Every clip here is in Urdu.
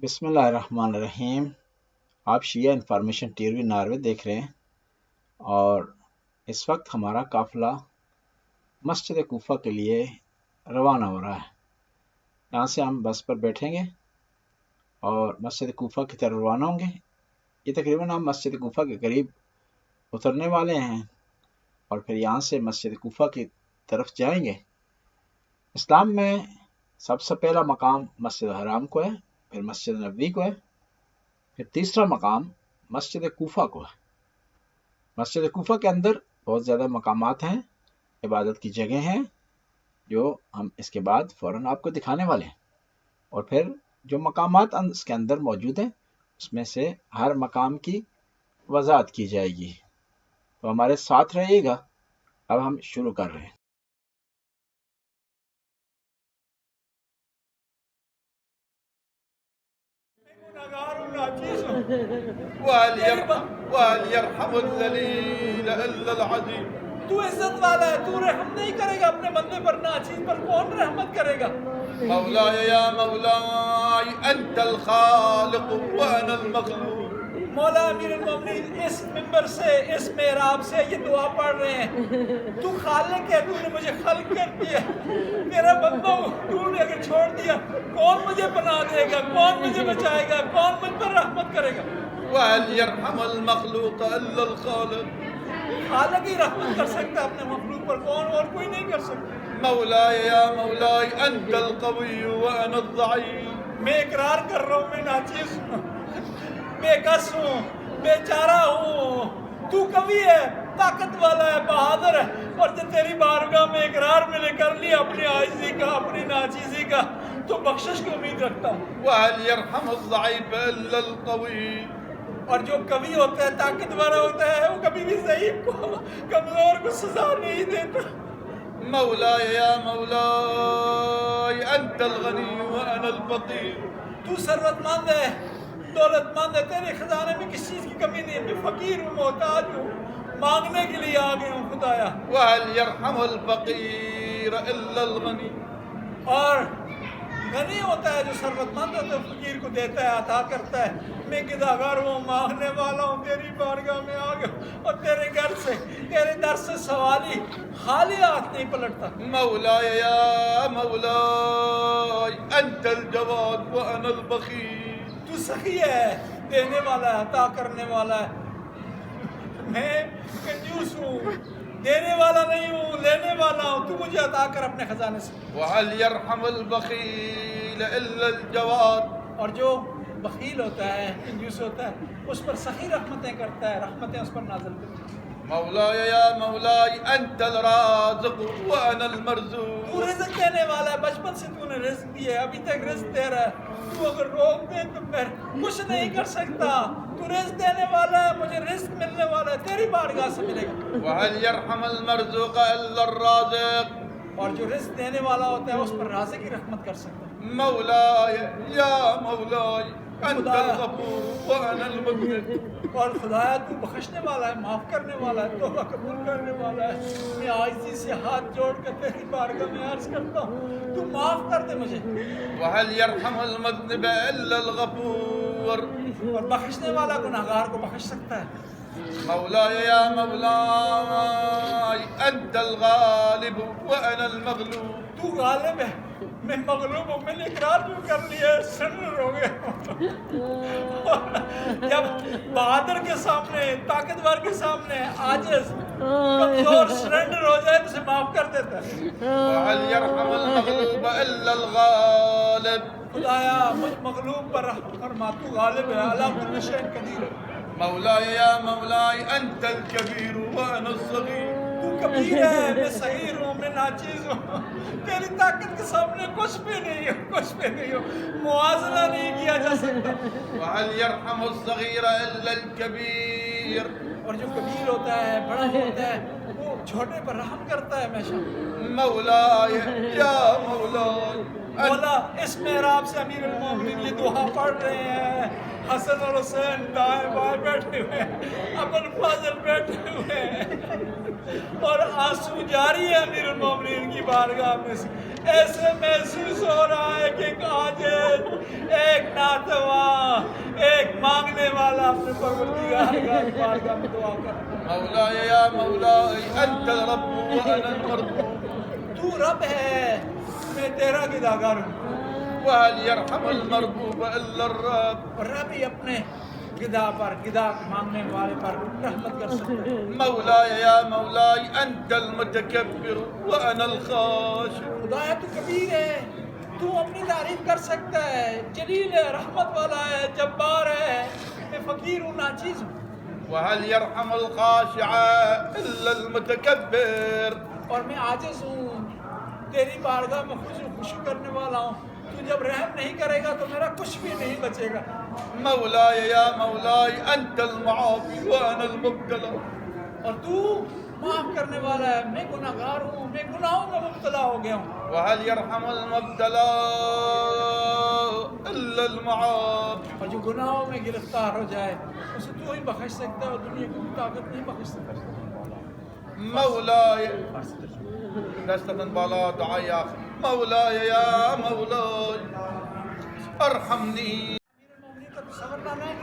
بسم اللہ الرحمن الرحیم۔ آپ شیعہ انفارمیشن ٹی وی ناروے دیکھ رہے ہیں اور اس وقت ہمارا قافلہ مسجد کوفہ کے لیے روانہ ہو رہا ہے۔ یہاں سے ہم بس پر بیٹھیں گے اور مسجد کوفہ کی طرف روانہ ہوں گے۔ یہ تقریباً ہم مسجد کوفہ کے قریب اترنے والے ہیں اور پھر یہاں سے مسجد کوفہ کی طرف جائیں گے۔ اسلام میں سب سے پہلا مقام مسجد حرام کو ہے، پھر مسجد نبوی کو ہے، پھر تیسرا مقام مسجد کوفہ کو ہے۔ مسجد کوفہ کے اندر بہت زیادہ مقامات ہیں، عبادت کی جگہ ہیں، جو ہم اس کے بعد فوراً آپ کو دکھانے والے ہیں۔ اور پھر جو مقامات اس کے اندر موجود ہیں اس میں سے ہر مقام کی وضاحت کی جائے گی، تو ہمارے ساتھ رہیے گا۔ اب ہم شروع کر رہے ہیں۔ وهل يرحم الذليل إلا العزيز۔ تو عزت والا ہے، تو رحم نہیں کرے گا اپنے بندے پر، ناچیز پر کون رحمت کرے گا؟ مولاي يا مولاي أنت الخالق وأنا المخلوق۔ مولا امیر المومنین اس منبر سے، اس محراب سے یہ دعا پڑھ رہے ہیں، تو خالق ہے، تو نے مجھے خلق کر دیا، میرا بندہ ہوں، تو نے اگر چھوڑ دیا کون مجھے پناہ دے گا، کون مجھے بچائے گا، کون مجھ پر رحمت کرے گا؟ وهل يرحم المخلوق إلا الخالق۔ خالق ہی رحمت کر سکتا ہے اپنے مخلوق پر، کون اور کوئی نہیں کر سکتا۔ مولاي يا مولاي أنت القوي وأنا الضعيف۔ میں اقرار کر رہا ہوں میں ناچیز ہوں، بے کس ہوں، بیچارہ ہوں، تو قوی ہے، طاقت والا ہے، بہادر ہے، اور جب تیری بارگاہ میں اقرار میں نے کر لیا اپنی عاجزی کا، اپنی ناچیزی کا، تو بخشش کی امید رکھتا ہوں۔ وهل يرحم الضعيف إلا القوي۔ اور جو قوی ہوتا ہے، طاقتور ہوتا ہے، وہ کبھی بھی ضعیف کو، کمزور کو سزا نہیں دیتا۔ مولاي يا مولاي أنت الغني وأنا الفقير۔ تو ثروت مند ہے، دولت مند ہے، تیرے خزانے میں کس چیز کی کمی نہیں ہے، میں فقیر ہوں، محتاج ہوں، مانگنے کے لیے آ گئے ہوں خدایا۔ وهل يرحم الفقير إلا الغني۔ اور غنی ہوتا ہے جو ثروت مند ہوتا ہے، فقیر کو دیتا ہے، عطا کرتا ہے۔ میں گداگر ہوں، مانگنے والا ہوں، تیری بارگاہ میں آ گیا ہوں، اور تیرے گھر سے، تیرے در سے سوالی خالی ہاتھ نہیں پلٹتا۔ مولاي يا مولاي أنت الجواد وأنا البخيل۔ تو سخی ہے، دینے والا ہے، عطا کرنے والا ہے، میں کنجوس ہوں، دینے والا نہیں ہوں، لینے والا ہوں، تو مجھے عطا کر اپنے خزانے سے۔ وهل يرحم البخيل إلا الجواد۔ اور جو بخیل ہوتا ہے، کنجوس ہوتا ہے، اس پر سخی رحمتیں کرتا ہے، رحمتیں اس پر نازل کرتا ہے۔ مولاي يا مولاي أنت الرازق وأنا المرزوق۔ تو رزق دینے والا ہے، بچپن سے تو نے رزق دیا ہے، ابھی تک رزق دے رہا ہے، تو اگر روک دے تو پھر کچھ نہیں کر سکتا۔ تو رزق دینے والا ہے، مجھے رزق ملنے والا ہے، تیری بارگاہ سے ملے گا۔ وهل يرحم المرزوق إلا الرازق۔ اور جو رزق دینے والا ہوتا ہے اس پر رازق ہی رحمت کر سکتا ہے۔ مولاي يا مولاي أنت الغفور وأنا المذنب۔ اور خدایا تو بخشنے والا ہے، معاف کرنے والا ہے، توبہ قبول کرنے والا ہے۔ میں عاجزی سے ہاتھ جوڑ کر تیری بارگاہ میں عرض کرتا ہوں، تو معاف کر دے مجھے۔ وهل يرحم المذنب إلا الغفور۔ اور بخشنے والا گناہگار کو بخش سکتا ہے۔ مولاي يا مولاي أنت الغالب وأنا المغلوب۔ تو غالب ہے، میں مغلوب ہوں، میں نے اقرار جو کر لیا ہے، سرنڈر ہو گیا۔ جب بہادر کے سامنے، طاقتور کے سامنے عاجز، کمزور سرنڈر ہو جائے تو اسے معاف کر دیتا ہے۔ وهل يرحم المغلوب إلا الغالب۔ خدایا مجھ مغلوب پر رحم فرما، تو غالب ہے، علی کل شیء قدیر ہے۔ مولاي يا مولاي أنت الكبير وأنا الصغير۔ تو کبیر ہے، میں صغیر ہوں، میں ناچیز ہوں، تیری طاقت کے سامنے کچھ بھی نہیں ہو، کچھ بھی نہیں ہو، موازنہ نہیں کیا جا سکتا۔ وهل يرحم الصغير إلا الكبير۔ اور جو کبیر ہوتا ہے، بڑا ہوتا ہے، وہ چھوٹے پر رحم کرتا ہے ہمیشہ۔ مولاي يا مولاي مولا اس محراب سے امیر المومنین یہ دعا پڑھ رہے ہیں، حسن اور حسین دائیں بائیں بیٹھے ہوئے ہیں، ابن فاضل بیٹھے ہوئے ہیں، اور آنسو جاری ہے امیر المومنین کی بارگاہ میں سے۔ ایسے محسوس ہو رہا ہے کہ ایک عاجز، ایک ناتوان اپنے پروردگار کا بارگاہ میں دعا کر. مولاي يا مولاي أنت الرب وأنا المربوب تو رب ہے میں تیرا گداگر ہوں. وهل يرحم المربوب إلا الرب اور رب ہی اپنے گدا پر گدا مانگنے والے پر رحمت کر سکتا ہے. مولاي يا مولاي أنت المتكبر وأنا الخاشع خدایا تو کبیر ہے تو اپنی تعریف کر سکتا ہے. جلیل ہے رحمت والا ہے جبار ہے. میں فقیر ہوں ناچیز ہوں. وهل يرحم الخاشع إلا المتكبر اور میں عاجز ہوں تیری بارگاہ میں خوشی کرنے والا ہوں. تو جب رحم نہیں کرے گا تو میرا کچھ بھی نہیں بچے گا. مولاي يا مولاي أنت المعافي وأنا المبتلى اور تو معاف کرنے والا ہے. میں گناہ گار ہوں میں گناہوں میں مبتلا ہو گیا ہوں. وهل يرحم المبتلى إلا المعافي اور جو گناہوں میں گرفتار ہو جائے اسے تو ہی بخش سکتا ہے اور دنیا کی طاقت نہیں بخش سکتا. مولاي دستن بالا دعاء يا أخي مولاي يا مولاي ارحمني. امیر المومنین کا تصور نام ہے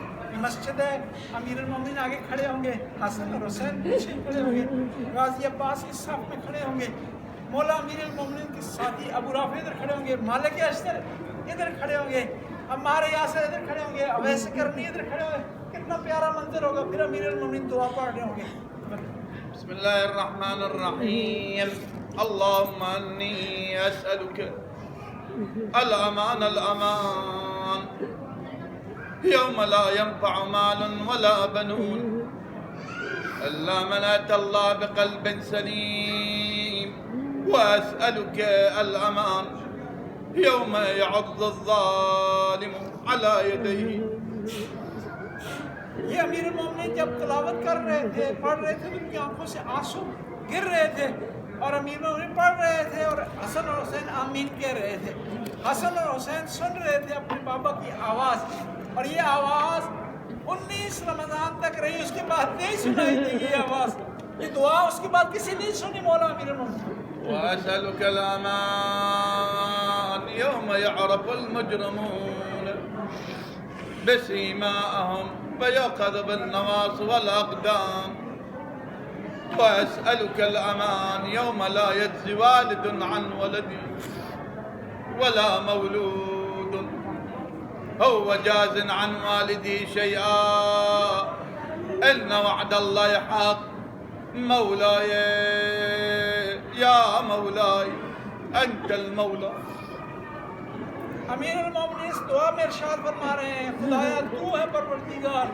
مسجد ہے. امیر المومنین آگے کھڑے ہوں گے. حسن اور حسین پیچھے کھڑے ہوں گے. غازی عباس اس صف میں کھڑے ہوں گے. مولا امیر المومنین کے ساتھی ابو رافع ادھر کھڑے ہوں گے. مالک اشتر ادھر کھڑے ہوں گے. عمار یاسر ادھر کھڑے ہوں گے. اویس کرنی ادھر کھڑے ہوں گے. کتنا پیارا منظر ہوگا. پھر امیر المومنین دعا پڑھ رہے ہوں گے. بسم الله الرحمن الرحيم اللهم إني أسألك الأمان الأمان يوم لا ينفع مال ولا بنون إلا من أتى الله بقلب سليم وأسألك الأمان يوم يعض الظالم على يديه. یہ امیر المومنین جب تلاوت کر رہے تھے پڑھ رہے تھے تو ان کی آنکھوں سے آنسو گر رہے تھے اور امیر المومنین پڑھ رہے تھے اور حسن اور حسین آمین کہہ رہے تھے. حسن اور حسین سن رہے تھے اپنے بابا کی آواز اور یہ آواز 19 رمضان تک رہی. اس کے بعد نہیں سنائی دی یہ آواز. یہ دعا اس کے بعد کسی نہیں سنی مولا امیر المومنین. وأسألك الأمان يوم يعرف المجرمون بسيماءهم فيؤخذ بالنواصي والأقدام. وأسألك الأمان يوم لا يجزي والد عن ولده ولا مولود هو جاز عن والده شيئا إن وعد الله حق. مولاي يا مولاي أنت المولى. امیر المومنین اس دعا میں ارشاد فرما رہے ہیں خدایا تو ہے پروردگار.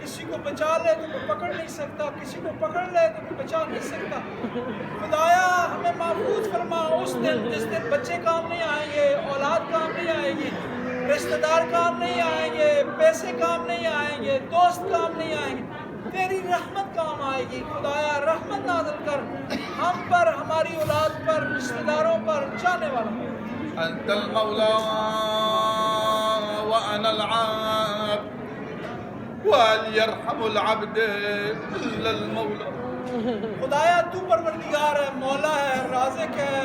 کسی کو بچا لے تو کوئی پکڑ نہیں سکتا. کسی کو پکڑ لے تو کوئی بچا نہیں سکتا. خدایا ہمیں محفوظ فرما اس دن جس دن بچے کام نہیں آئیں گے اولاد کام نہیں آئے گی رشتہ دار کام نہیں آئیں گے پیسے کام نہیں آئیں گے دوست کام نہیں آئیں گے. تیری رحمت کام آئے گی. خدایا رحمت نازل کر ہم پر ہماری اولاد پر رشتہ داروں پر چاہنے والا. أنت المولى وأنا العبد وهل يرحم العبد إلا المولى. خدایا تو پروردگار ہے مولا ہے رازق ہے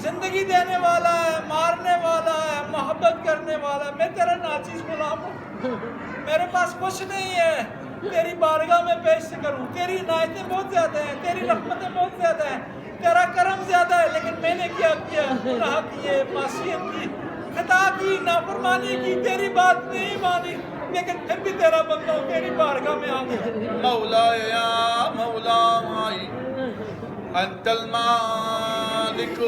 زندگی دینے والا ہے مارنے والا ہے محبت کرنے والا ہے. میں تیرا ناچیز غلام ہوں. میرے پاس کچھ نہیں ہے. تیری بارگاہ میں پیش کروں. تیری عنایتیں بہت زیادہ ہیں. تیری رحمتیں بہت زیادہ ہیں. تیرا کرم زیادہ ہے لیکن میں نے کیا کیا گناہ کیے معصیت کی خطا کی نافرمانی کی تیری بات نہیں مانی لیکن پھر بھی تیرا بندہ ہوں تیری بارگاہ میں آ گیا. مولاي يا مولاي أنت المالك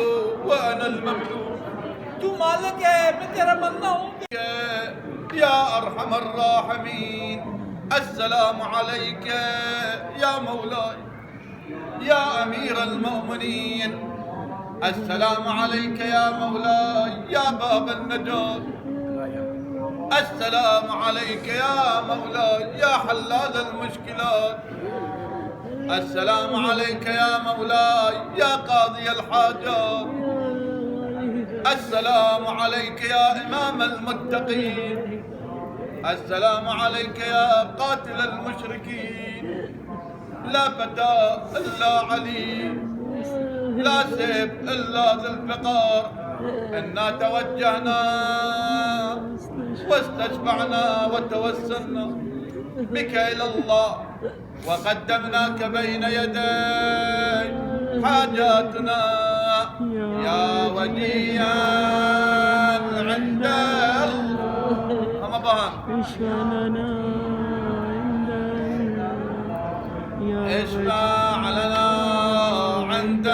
وأنا المملوك. تو مالک ہے میں تیرا بندہ ہوں. يا أرحم الراحمين السلام عليك يا مولاي يا أمير المؤمنين. السلام عليك يا مولاي يا باب النجاة. السلام عليك يا مولاي يا حلال المشكلات. السلام عليك يا مولاي يا قاضي الحاجات. السلام عليك يا إمام المتقين. السلام عليك يا قاتل المشركين. لا فتى إلا علي لا سيف إلا ذي الفقار. إنا توجهنا واستشفعنا وتوسلنا بك إلى الله وقدمناك بين يدي حاجاتنا يا وديا عند الله. أما بهم اشفع لنا عند الله اشفع لنا عند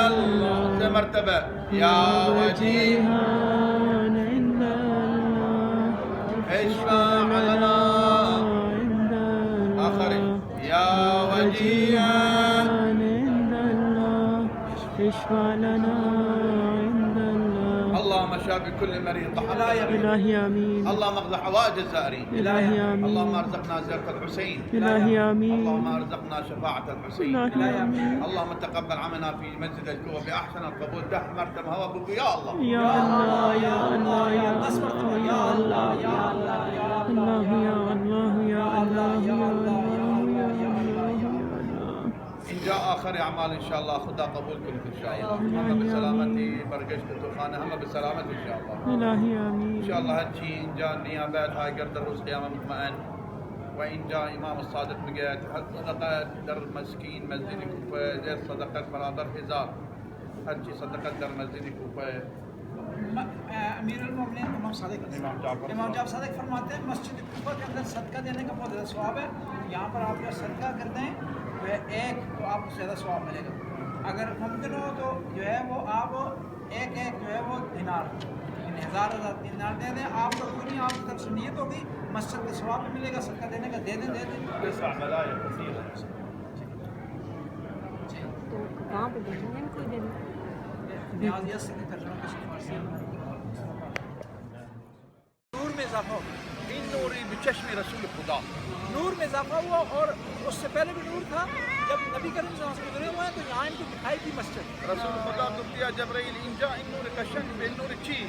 الله. في مرتبة يا وجيها عند الله اشفع لنا. عند الله آخرين يا وجيها عند الله اشفع لنا عند الله. اللهم شافي كل مريض ضحايا إلهي آمين. اللهم اقض حوائج الزائرين. إلهي آمين. اللهم ارزقنا زيارة الحسين. إلهي آمين. اللهم ارزقنا شفاعة الحسين. إلهي آمين. اللهم تقبل عملنا في مسجد الكوفة بأحسن القبول تحت مرتبة هوا بك يا الله. يا الله يا الله يا الله يا الله يا الله يا الله يا الله يا الله يا الله يا الله. إن جاء آخر أعمال إن شاء الله خدا قبول كلك إن شاء الله. هم بسلامتي برگشت تو خانه هم بسلامتي إن شاء الله. إلهي آمين. إن شاء الله هالشي إن جاء نيابات هاي قرد الروس قيامة مطمئن. وإن جاء إمام الصادق بقيت صدقة در مسكين مسجد كوفة غير صدقة برادر هزار. هالشي صدقة در مسجد كوفة. امیر المومنین امام صادق امام جعفر صادق فرماتے ہیں مسجد کوفہ کے اندر صدقہ دینے کا بہت زیادہ ثواب ہے. یہاں پر آپ جو صدقہ کرتے ہیں وہ ایک تو آپ کو زیادہ ثواب ملے گا. اگر ممکن ہو تو جو ہے وہ آپ ایک جو ہے وہ دینار یعنی 1000 دینار دے دیں. آپ کو پوری آپ کی طرف سے نیت ہوگی مسجد کا ثواب بھی ملے گا. صدقہ دینے کا دے دیں. 9 ملايين كثيرة. تو کہاں پہ بھیجیں گے ان کو ادھر؟ نیاز یس کی ترجمہ کی سفارش. نور میں اضافہ ہو. إن نوري بچشم رسول خدا. نور میں اضافہ ہوا اور اس سے پہلے بھی نور تھا. جب نبی کریم صلی اللہ علیہ وسلم گزرے ہوئے ہیں تو یہاں ان کو دکھائی دی مسجد. رسول خدا قلت يا جبريل إن جاء النور كشن بالنور تشي.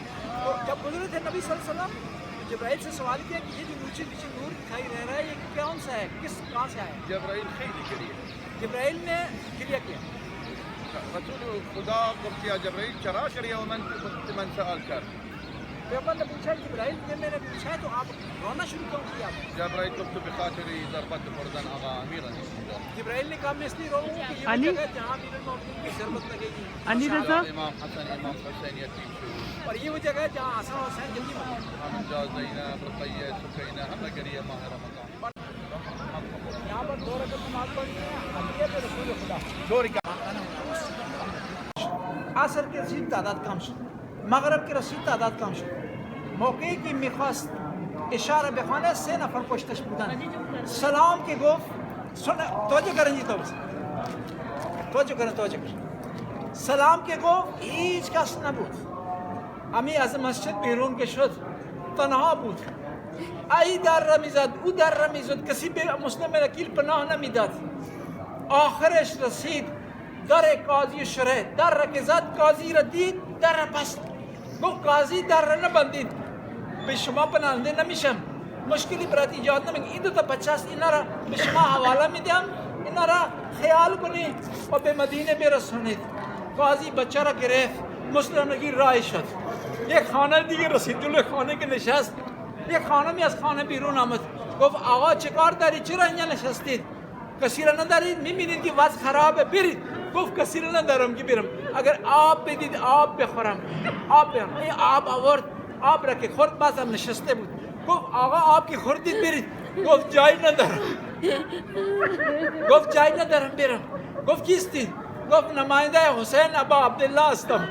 تو جب گزرے تھے نبی صلی اللہ علیہ وسلم جبرائیل سے سوال کیا کہ یہ جو نیچے نیچے نور دکھائی رہ رہا ہے یہ کون سا ہے, کس کہاں سے آیا؟ جبرائيل خير كريم. جبرائیل نے کلیا کیا. رسول خدا قلت يا جبريل شراك اليوم أنت قلت من سألك. پیغمبر نے پوچھا جبرائیل نے میں نے پوچھا ہے تو آپ رونا شروع کیوں کیا؟ جبرائيل قلت بخاطري ضربت فردا أغا أميرا. جبرائیل نے کہا میں اس لیے رو ہوں کہ یہ علی؟ جگہ جہاں امیر المومنین کی ضرورت لگے گی. علی رضا إمام حسن إمام حسين يتيم شهور. اور یہ وہ جگہ ہے جہاں حسن اور حسین جلدی مریں. حمزة زينب رقية سكينة هم قرية ماهر رمضان. یہاں پر 2 رکعت نماز پڑھنی ہے عطیت رسول خدا. دوري عصر کی رسید تعداد کم شد, مغرب کی رسید تعداد کم شد. موقعی که میخواست اشاره بخوانه 3 نفر پشتش بودن. سلام که گفت توجه کردین تو بس توجه کردین. سلام که گفت هیچ کس نبود. امی از مسجد بیرون که شد تنها بود. ای در را میزد او در را میزد, کسی به مسلم وکیل پناه نمیداد. آخرش رسید در قاضی شرح. در را که زد قاضی را دید در را بست. گفت قاضی در را نبندید, به شما پناهنده نمیشم, مشکلی برات ایجاد نمیکنم. این 2 تا بچه است, اینا را به شما حواله میدم, اینا را خیال کنید و به مدینه برسونید. قاضی بچه را گرفت, مسلم وکیل راه شد. یک خانه دیگه رسید, جلوی خانه که نشست یک خانمی از خانه بیرون آمد. گفت آقا چه کار دارید, چرا اینجا نشستید, کسی را ندارید, میبینید که وضع خرابه, برید. گفت کسی را ندارم که برم, اگر آب بدید آب بخورم. آب بخورم. این آب آورد, آب را که خورد بازم نشسته بود. گفت آقا آب که خوردید برید. گفت جای ندارم. گفت جای ندارم برم. گفت کیستی؟ گفت نماینده حسین ابا عبدالله هستم.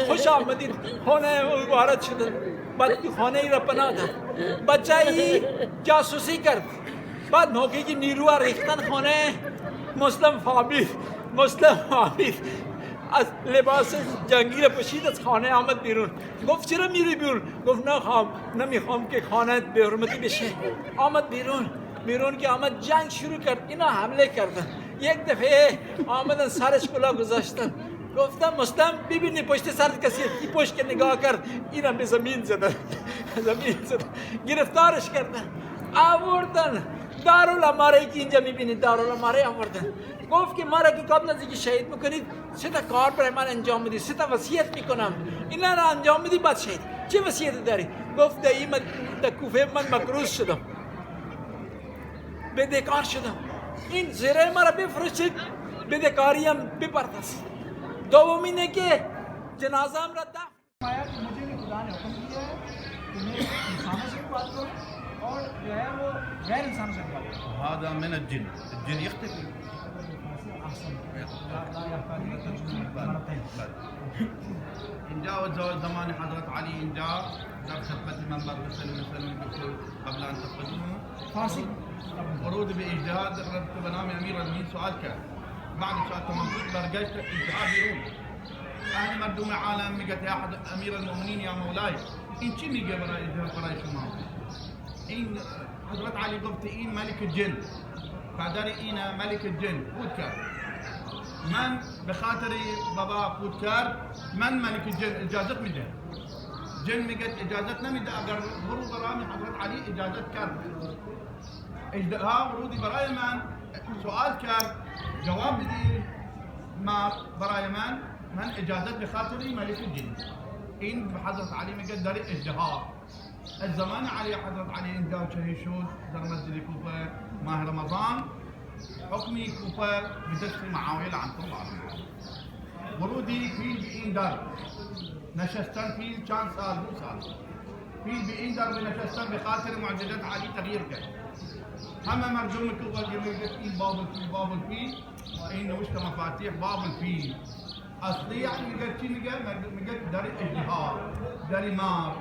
خوش آمدید, خانه وارد شدن. بعد خانه ای را پناه داد. بچه ای جاسوسی کرد. بعد موقعی که نیروها ریختن خانه, مسلم فهمید از لباس جنگی را پوشید, از خانه آمد بیرون. گفت چرا میری بیرون؟ گفت نمیخوام که خانه به حرمتی بشه. آمد بیرون که آمد جنگ شروع کرد. اینا حمله کردن. یک دفعه آمدن سرش کلاه گذاشتن. گفتم مسلم ببینی پشت سر کسی این پشت که نگاه کرد, اینم به زمین زدن. گرفتارش کردن, آوردن دارالاماره که اینجا میبینید, دارالاماره آوردن. گفت که ما را که قبل از اینکه شهید میکنید 3 تا کار برای من انجام بدید, 3 تا وصیت میکنم, اینا را انجام بدید بعد شهید. چه وصیت داری؟ گفت در کوفه من مکروز شدم. بدهکار شدم. این زیره مرا بفرستید بدهکاریم بپردازید. دوم اینه که جنازه‌ام را دفن آیا کہ مجھے بھی خدا نے حکم دیا ہے کہ میں انسانوں سے بھی بات کروں اور جو ہے وہ غیر انسانوں سے بھی بات کروں. هذا من الجن يختفي. إن جاء زمان حضرة علي إن جاء در خدمة المنبر وسلم يقول قبل أن تقدمه فارسی ورود بإجتهاد ربط بنام أمير المؤمنين سؤال كان بعد سؤال تمنطق برجعت إجتهاد يرون أهل مردوم عالم مجت يا أحد أمير المؤمنين يا مولاي إن شي ميجا برا إجتهاد برا شما إن حضرة علي قلت إن ملك الجن فداري إنا ملك الجن فوتكار من بخاطري بابا فوتكار من ملك الجن إجازت مجد جن مجت إجازت نمد أجر برو برامي حضرة علي إجازت كار ها ورودي براي من سؤال كار جواب بدي ما براي من إجازت بخاطري ملك الجن إن بحضرة علي مجد داري إجهار الزمان علي حضرة علي إن جاء شهيشون در مسجد كوفة ماه رمضان حكمي كوفة بدست معاوية عن الله ورودي فيل بإين دار نشستن فيل كان سال مو سال فيل بإين دار بنشستن بخاطر معجزات علي تغيير كان هم مرجوم كوفة جميلة فيل باب الفيل إنه وش مفاتيح باب الفيل أصلي يعني مجد داري إجهار داري مار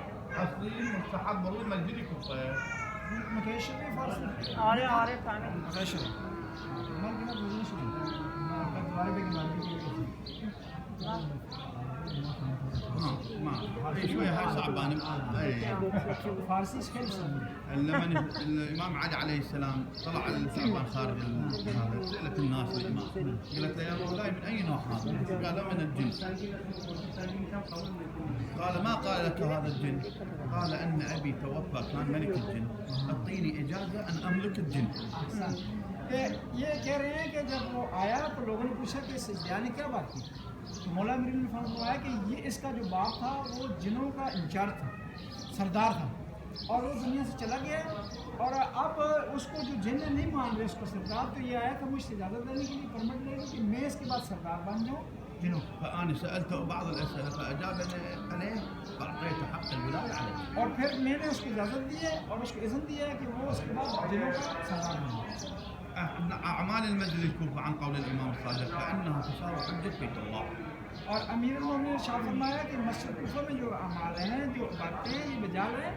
أصلي مستحب ورود مسجد كوفة مکیشن میں فارسی آره فهمید. مکیشن من کنا گزارش میں دوبارہ بھی ما شوية هاي صعبانة فارسی خیلی سمجھ لما الإمام علي عليه السلام طلع الثعبان خارج هذا سألت الناس الإمام قالت له يا مولاي من أي نوع هذا؟ قال من الجن. قال ما قال لك هذا الجن؟ قال أن أبي توفى كان ملك الجن أعطيني إجازة أن أملك الجن. یہ کہہ رہے ہیں کہ جب وہ آیا تو لوگوں نے پوچھا کہ سجدہ نے کیا بات کی تو مولا امیر نے فرمایا کہ یہ اس کا جو باپ تھا وہ جنوں کا انچارج تھا سردار تھا اور وہ دنیا سے چلا گیا اور اب اس کو جو جن نہیں مان رہے اس کو سردار تو یہ آیا کہ مجھ سے اجازت دینے کے لیے پرمٹ لے گی کہ میں اس کے بعد سردار بن جاؤں جنوں. فأنا سألته بعض الأسئلة فأجاب عليه فأعطيته حق الولاية عليه. اور پھر میں نے اس کو اجازت دی ہے اور اس کو اذن دیا ہے کہ وہ اس کے بعد جنوں کا سردار بن جائے. أعمال المسجد الكوفة عن قول الإمام الصادق فإنها تساوي حجة بيت الله. اور امیر المومنین نے شاہ فرمایا کہ مسجد کوفہ میں جو اعمال ہیں جو باتیں ہیں یہ بجا رہے ہیں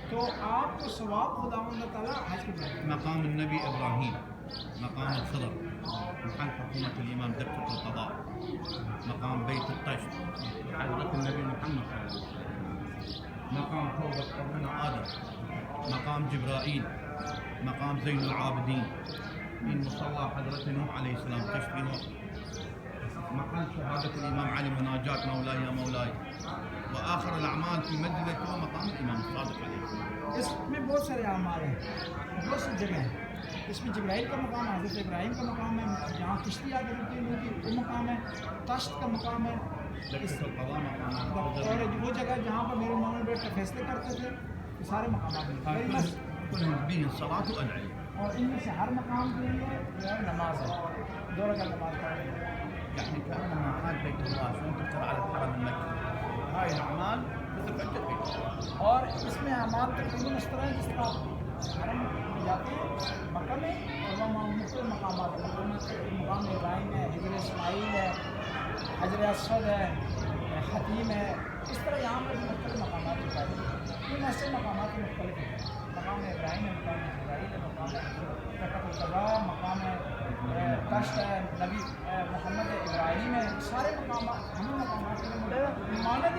تو آپ کو ثواب خداوند تعالیٰ حج کے بعد. مقام النبي إبراهيم مقام الخضر محل حكومة الإمام دكة القضاء مقام بيت الطشت حضرة النبي محمد مقام توبة ربنا آدم مقام جبرائيل مقام زين العابدين من مصلى حضرة نوح عليه السلام كشف نوح محل شهادة الإمام علي مناجاة مولاي يا مولاي وآخر الأعمال في مسجد هو مقام الإمام الصادق عليه السلام. اس میں بہت سارے اعمال ہیں بہت سی جگہ ہیں اس میں جبرائیل کا مقام ہے حضرت ابراہیم کا مقام ہے جہاں کشتی آ کر وہ مقام ہے تشت کا مقام ہے اور وہ جگہ جہاں پر میرے ماما بیٹھ کر فیصلے کرتے تھے یہ سارے مقامات ہیں اور ان میں سے ہر مقام کے لیے جو ہے نماز ہے 2 رکعت نماز پڑھیں. يعني كأنما حال بيت الله شلون تذكر على الحرم المكي هاي الأعمال تتفجر بيت الله. اور اس میں اعمال تقریباً اس طرح ہے جس طرح حرم جاتے ہیں مکہ میں اور وہاں مختلف مقامات ہیں مقام ابراہیم ہے حجر اسماعیل ہے حجر اسود ہے حتیم ہے اس طرح یہاں پر مختلف مقامات ہوتا ہے ان ایسے مقامات مختلف ہیں مقام ابراہیم ہے مقام اسماعیل ہے مقام القضاء مقام تشت ہے نبی محمد ابراہیم ہے سارے مقامات ہمیں مقامات کے مانند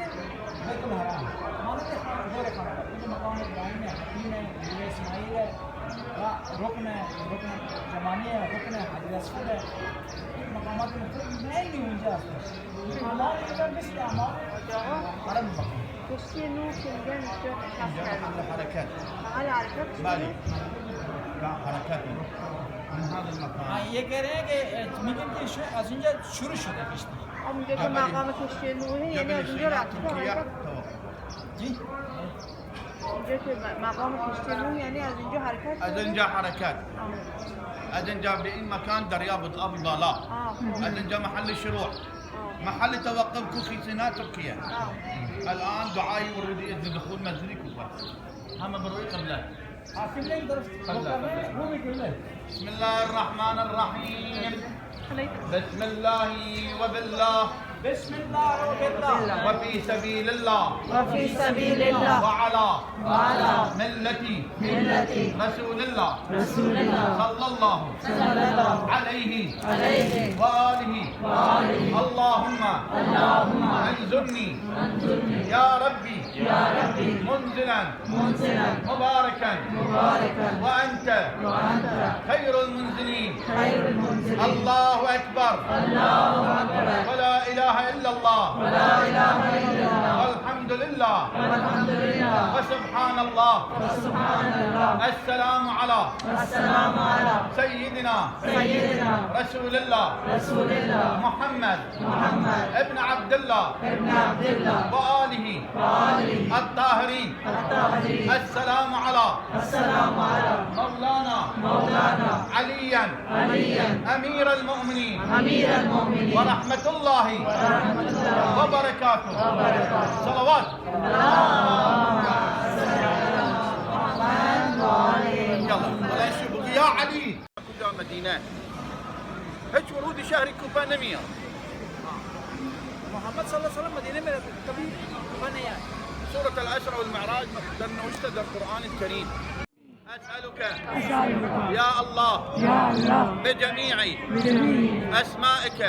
بیت الحرام مانند غیر خانہ کیونکہ مقام ابراہیم ہے حتیم ہے حجر اسماعیل ہے رکن ہے رکن زمانی ہے رکن ہے حجر اسود ہے مقامات مختلف میں نہیں ہوں جاتے اعمال ادھر مثل اعمال حرم مقام كشتي نوح في الجنة على حركات على عرفت بالي لا حركات من هذا ہاں المكان. یہ کہہ رہے ہیں کہ میٹنگ کی از اینجا شروع شده کشتی. اونجا که مقام کشتی نوحه یعنی از اونجا رفت تركيا توقف جی اینجا که مقام کشتیمون یعنی از اینجا حرکت از اینجا حرکت، از اینجا به این مکان دریاب آب بالا، از اینجا محل شروع، محل توقف في سيناء تركيا. الآن دعائي ورودي إذن دخول مسجد كوفة هم بروي قبله. بسم الله الرحمن الرحيم. بسم الله وبالله. بسم الله وبالله. وفي سبيل الله. وفي سبيل الله. وعلى ملة رسول الله رسول الله صلى الله صلى الله عليه عليه وآله اللهم انزلني يا ربي منزلا مباركا وأنت خير المنزلين. الله أكبر ولا إله إلا الله والحمد لله وسبحان الله. السلام على سيدنا رسول الله محمد ابن عبد الله وآله الطاهرين. السلام على مولانا عليا أمير المؤمنين ورحمة الله وبركاته. صلوات. يلا ولا يشوفك يا علي. كلها مدينة هج ورود شهر كوفة نمية. محمد صلى الله عليه وسلم مدينة میں کبھی بنے آئے. سورة الأسرى والمعراج مقدرنا واشتدى القرآن الكريم. أسألك يا الله بجميع أسمائك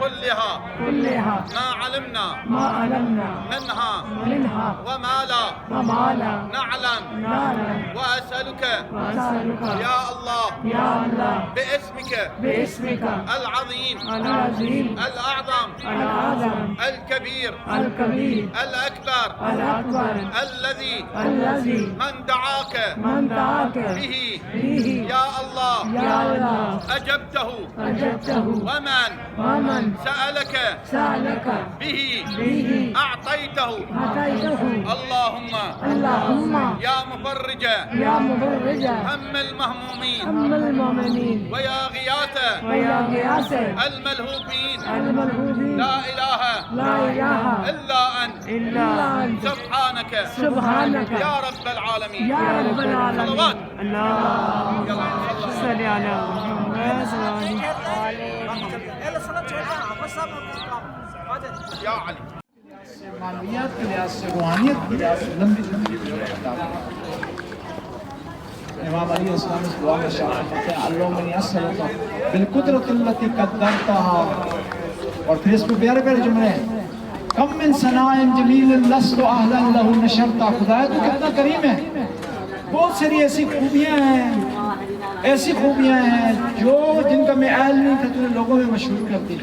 كلها ما علمنا منها وما لا نعلم. وأسألك يا الله باسمك العظيم الأعظم الكبير الأكبر الذي من دعاك به يا الله أجبته ومن سألك به أعطيته. اللهم يا مفرج هم المهمومين ويا غياث الملهوفين لا إله إلا أنت سبحانك يا رب العالمين. صلوات. صل على محمد يا علي. معنویات کے لحاظ سے روحانیت کے لحاظ سے لمبی امام علی السلام اس دعا میں شامل کرتے ہیں اللہم انی اسألک بالقدرۃ التی قدرتہا. اور پھر اس میں پیارے پیارے جملے ہیں کم من ثناء جمیل لست اہلا لہ نشرتا. خدایا تو کتنا کریم ہے. بہت ساری ایسی خوبیاں ہیں جو جن کا میں اہل نہیں تھا تو نے لوگوں میں مشہور کر دی.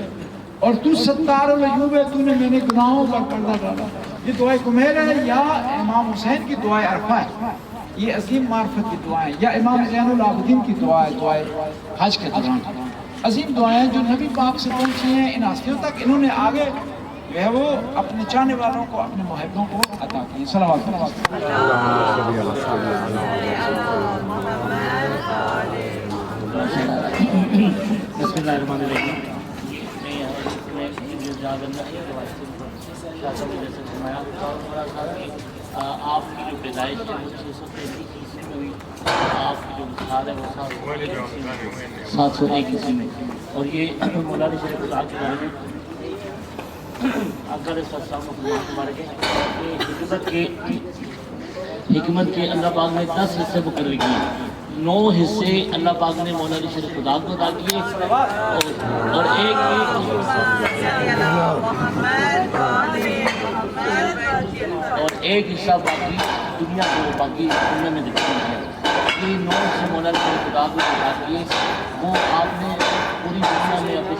اور تو ستار العیوب ہے, تو نے میں نے گناہوں پر پردہ ڈالا. یہ دعائے کمیل ہے یا امام حسین کی دعائے عرفہ ہے. یہ عظیم معرفت کی دعائیں یا امام زین العابدین کی دعائیں حج کے دوران عظیم دعائیں جو نبی پاک سے پہنچی ہیں ان ہستیوں تک. انہوں نے آگے جو ہے وہ اپنے چاہنے والوں کو اپنے محبوں کو عطا کی. صلوات. بسم اللہ الرحمن الرحیم. آپ کی جو پیدائش ہے وہ 633 عیسوی میں ہوئی. آپ کی جو وصال ہے وہ 701 عیسوی میں. اور یہ مولانا شریف اللہ کے بارے میں اکبر صاحب کے بارے میں حکمت کے اللہ پاک نے 10 حصے مقرر کیے. 9 حصے اللہ پاک نے مولانا شریف خدا کو عطا کیے اور ایک حصہ باقی دنیا کو باقی دنیا میں دکھا دیا. یہ 9 حصے مولانا شریف خدا کو عطا کیے وہ آپ نے پوری دنیا میں اپنے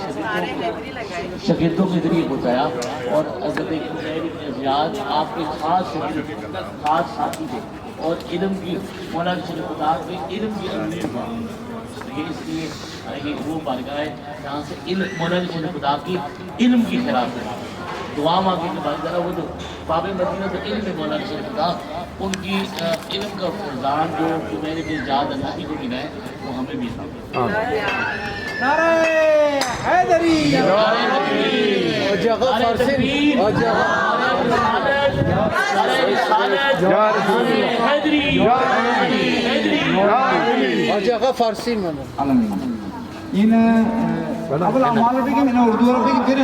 شاگردوں کے ذریعے پہنچایا. اور حضرت زیاد آپ کے خاص ساتھی تھے اور علم کی مولانا شریف خدا کے علم کی امیر تھا. یہ اس لیے یہ وہ بارگاہ ہے جہاں سے علم مولانا شریف خدا کی علم کی خلاف ہے. دعا مانگنے کے بعد ذرا وہ جو باب مدینہ تو علم ہے مولانا شریف خدا ان کی علم کا فیضان جو میں نے جاد اللہ کی کو ملا ہے وہ ہمیں بھی تھا. نعرہ حیدری فارسی میں ابل اعمال کی میں نے اردو عربی کی پھر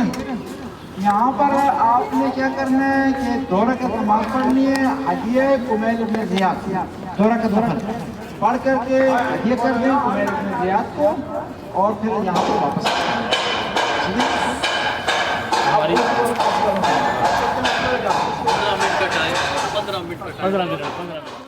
یہاں پر آپ نے کیا کرنا ہے کہ 2 رکعت نماز پڑھنی ہے ہدیہ کمیل ابن زیاد 2 رکعت نفل پڑھ کر کے ہدیہ کر دیں کمیل ابن زیاد کو اور پھر یہاں پر واپس ہماری 15 منٹ کا ٹائم 15 منٹ